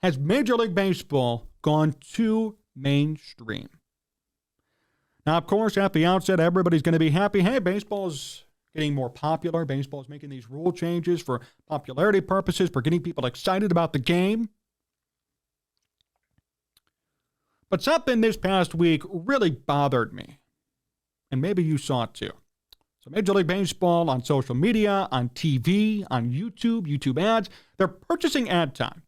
has Major League Baseball gone too mainstream? Now, of course, at the outset, everybody's going to be happy. Hey, baseball's getting more popular. Baseball's making these rule changes for popularity purposes, for getting people excited about the game. But something this past week really bothered me. And maybe you saw it too. So Major League Baseball on social media, on TV, on YouTube ads, they're purchasing ad time.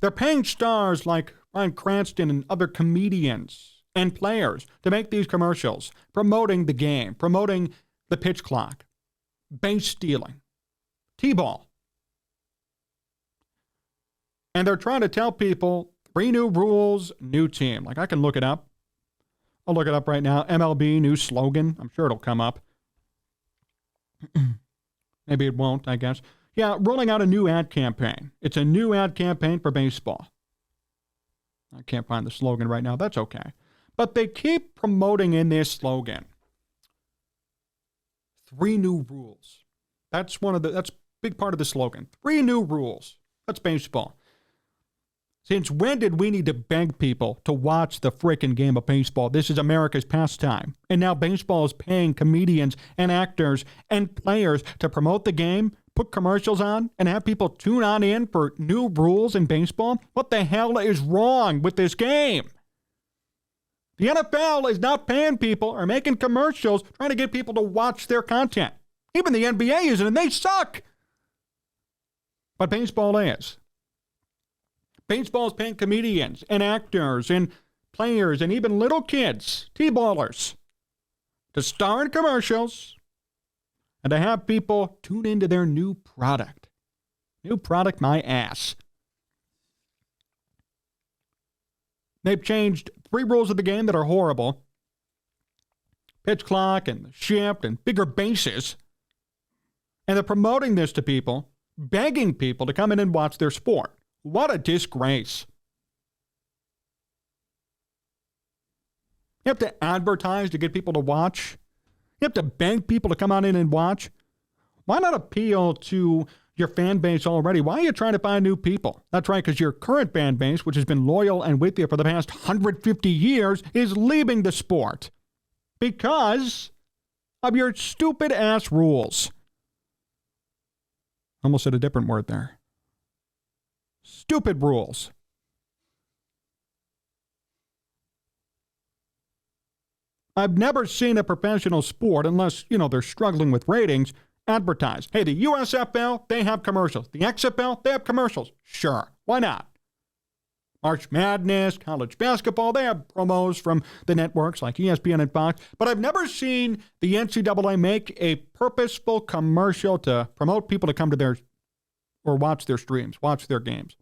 They're paying stars like Bryan Cranston and other comedians and players to make these commercials, promoting the game, promoting the pitch clock, base stealing, T-ball. And they're trying to tell people 3 new rules, new team. Like, I can look it up. I'll look it up right now. MLB, new slogan. I'm sure it'll come up. Maybe it won't, I guess. Yeah, rolling out a new ad campaign. It's a new ad campaign for baseball. I can't find the slogan right now. That's okay. But they keep promoting in this slogan 3 new rules. That's a big part of the slogan. 3 new rules. That's baseball. Since when did we need to beg people to watch the frickin' game of baseball? This is America's pastime. And now baseball is paying comedians and actors and players to promote the game, put commercials on, and have people tune on in for new rules in baseball? What the hell is wrong with this game? The NFL is not paying people or making commercials trying to get people to watch their content. Even the NBA isn't, and they suck. But baseball is. Baseball is paying comedians and actors and players and even little kids, T-ballers, to star in commercials and to have people tune into their new product. New product, my ass. They've changed 3 rules of the game that are horrible. Pitch clock and the shift and bigger bases. And they're promoting this to people, begging people to come in and watch their sport. What a disgrace. You have to advertise to get people to watch. You have to beg people to come on in and watch. Why not appeal to your fan base already? Why are you trying to find new people? That's right, because your current fan base, which has been loyal and with you for the past 150 years, is leaving the sport because of your stupid-ass rules. Almost said a different word there. Stupid rules. I've never seen a professional sport, unless, they're struggling with ratings, advertise. Hey, the USFL, they have commercials. The XFL, they have commercials. Sure, why not? March Madness, college basketball, they have promos from the networks like ESPN and Fox. But I've never seen the NCAA make a purposeful commercial to promote people to come to their or watch their streams, watch their games.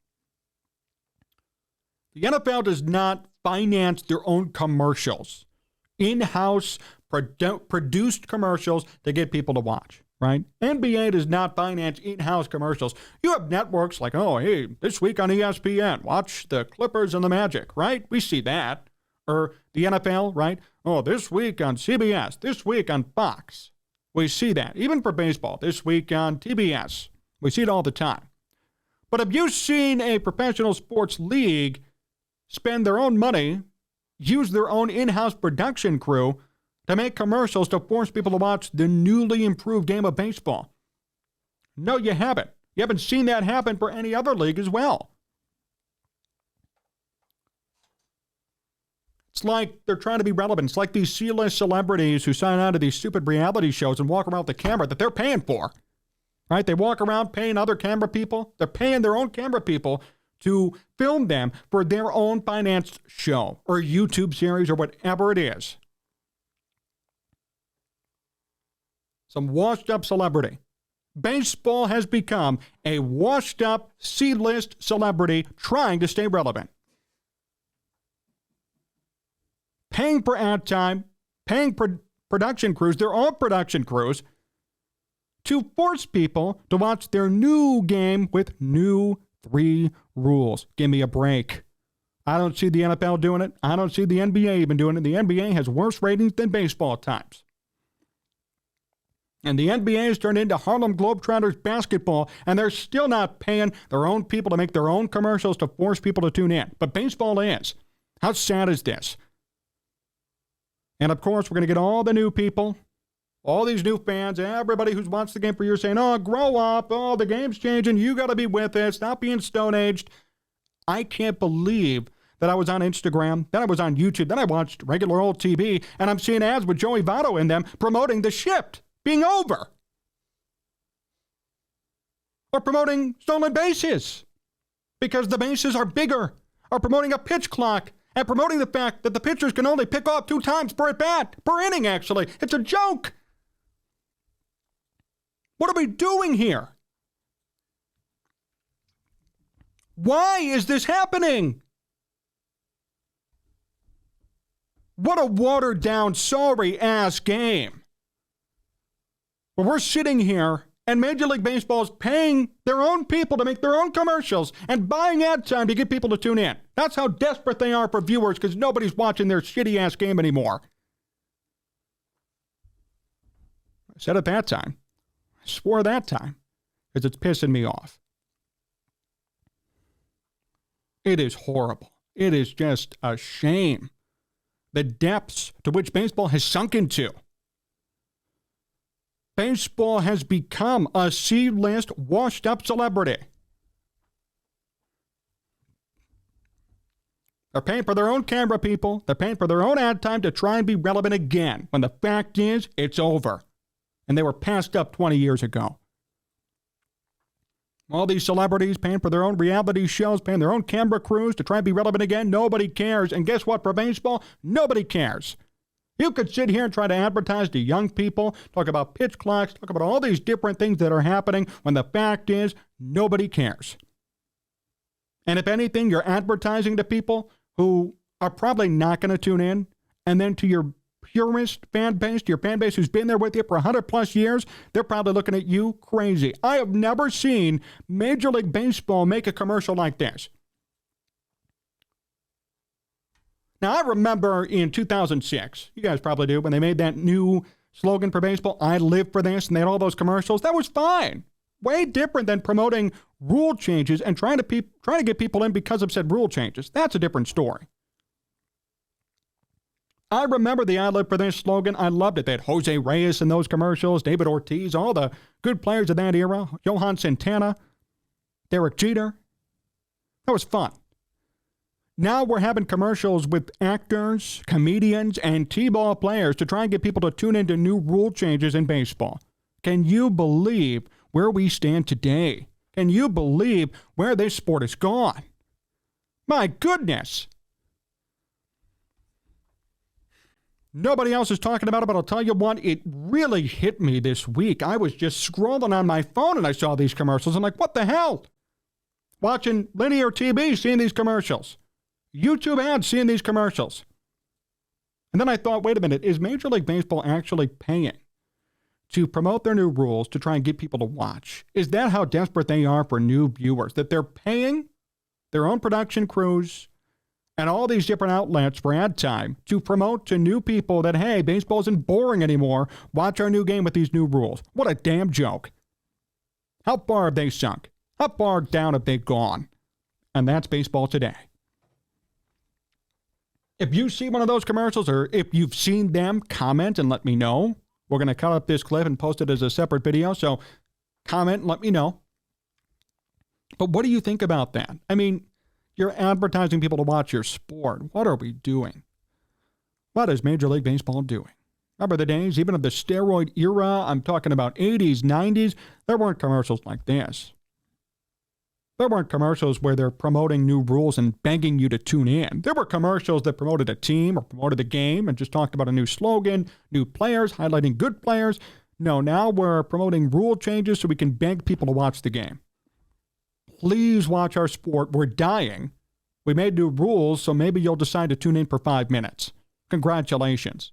The NFL does not finance their own commercials. In-house produced commercials to get people to watch, right? NBA does not finance in-house commercials. You have networks like, oh, hey, this week on ESPN, watch the Clippers and the Magic, right? We see that. Or the NFL, right? Oh, this week on CBS, this week on Fox. We see that. Even for baseball, this week on TBS. We see it all the time. But have you seen a professional sports league spend their own money, use their own in-house production crew to make commercials to force people to watch the newly improved game of baseball? No, you haven't. You haven't seen that happen for any other league as well. It's like they're trying to be relevant. It's like these C-list celebrities who sign on to these stupid reality shows and walk around with the camera that they're paying for. Right? They walk around paying other camera people. They're paying their own camera people to film them for their own financed show or YouTube series or whatever it is. Some washed-up celebrity. Baseball has become a washed-up C-list celebrity trying to stay relevant. Paying for ad time, paying production crews, their own production crews, to force people to watch their new game with new 3 rules. Give me a break. I don't see the NFL doing it. I don't see the NBA even doing it. The NBA has worse ratings than baseball at times. And the NBA has turned into Harlem Globetrotters basketball, and they're still not paying their own people to make their own commercials to force people to tune in. But baseball is. How sad is this? And, of course, we're going to get all the new people, all these new fans, everybody who's watched the game for years saying, oh, grow up, oh, the game's changing, you got to be with it, stop being stone-aged. I can't believe that I was on Instagram, then I was on YouTube, then I watched regular old TV, and I'm seeing ads with Joey Votto in them promoting the shift being over. Or promoting stolen bases because the bases are bigger. Or promoting a pitch clock and promoting the fact that the pitchers can only pick off 2 times per at-bat, per inning, actually. It's a joke. What are we doing here? Why is this happening? What a watered-down, sorry-ass game. But we're sitting here, and Major League Baseball is paying their own people to make their own commercials and buying ad time to get people to tune in. That's how desperate they are for viewers because nobody's watching their shitty-ass game anymore. I said it that time. I swore that time because it's pissing me off. It is horrible. It is just a shame. The depths to which baseball has sunk into. Baseball has become a C-list, washed-up celebrity. They're paying for their own camera people. They're paying for their own ad time to try and be relevant again, when the fact is, it's over. And they were passed up 20 years ago. All these celebrities paying for their own reality shows, paying their own camera crews to try and be relevant again. Nobody cares. And guess what, for baseball? Nobody cares. You could sit here and try to advertise to young people, talk about pitch clocks, talk about all these different things that are happening when the fact is nobody cares. And if anything, you're advertising to people who are probably not going to tune in. And then to your purist fan base, to your fan base who's been there with you for 100 plus years, they're probably looking at you crazy. I have never seen Major League Baseball make a commercial like this. Now, I remember in 2006, you guys probably do, when they made that new slogan for baseball, I live for this, and they had all those commercials. That was fine. Way different than promoting rule changes and trying to get people in because of said rule changes. That's a different story. I remember the I live for this slogan. I loved it. They had Jose Reyes in those commercials, David Ortiz, all the good players of that era, Johan Santana, Derek Jeter. That was fun. Now we're having commercials with actors, comedians, and T-ball players to try and get people to tune into new rule changes in baseball. Can you believe where we stand today? Can you believe where this sport has gone? My goodness. Nobody else is talking about it, but I'll tell you what, it really hit me this week. I was just scrolling on my phone and I saw these commercials. I'm like, what the hell? Watching linear TV, seeing these commercials. YouTube ads, seeing these commercials. And then I thought, wait a minute, is Major League Baseball actually paying to promote their new rules to try and get people to watch? Is that how desperate they are for new viewers? That they're paying their own production crews and all these different outlets for ad time to promote to new people that, hey, baseball isn't boring anymore. Watch our new game with these new rules. What a damn joke. How far have they sunk? How far down have they gone? And that's baseball today. If you see one of those commercials or if you've seen them, comment and let me know. We're going to cut up this clip and post it as a separate video. So comment and let me know. But what do you think about that? I mean, you're advertising people to watch your sport. What are we doing? What is Major League Baseball doing? Remember the days, even of the steroid era? I'm talking about 80s, 90s. There weren't commercials like this. There weren't commercials where they're promoting new rules and begging you to tune in. There were commercials that promoted a team or promoted the game and just talked about a new slogan, new players, highlighting good players. No, now we're promoting rule changes so we can beg people to watch the game. Please watch our sport. We're dying. We made new rules, so maybe you'll decide to tune in for 5 minutes. Congratulations.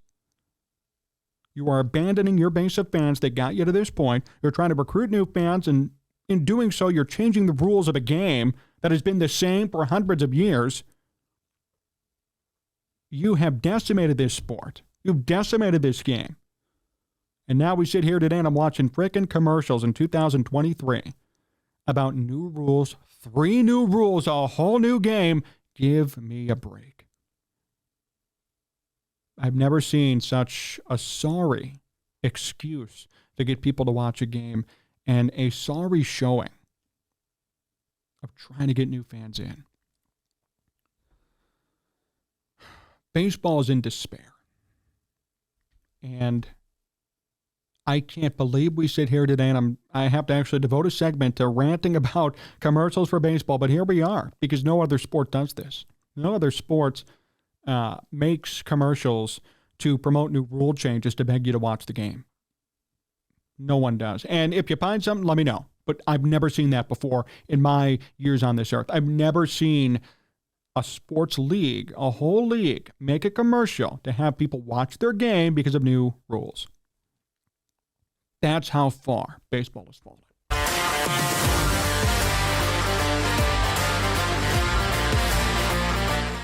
You are abandoning your base of fans that got you to this point. You're trying to recruit new fans, and in doing so, you're changing the rules of a game that has been the same for hundreds of years. You have decimated this sport. You've decimated this game. And now we sit here today and I'm watching frickin' commercials in 2023 about new rules, 3 new rules, a whole new game. Give me a break. I've never seen such a sorry excuse to get people to watch a game and a sorry showing of trying to get new fans in. Baseball is in despair. And I can't believe we sit here today, and I have to actually devote a segment to ranting about commercials for baseball, but here we are, because no other sport does this. No other sport makes commercials to promote new rule changes to beg you to watch the game. No one does. And if you find something, let me know. But I've never seen that before in my years on this earth. I've never seen a sports league, a whole league, make a commercial to have people watch their game because of new rules. That's how far baseball has fallen.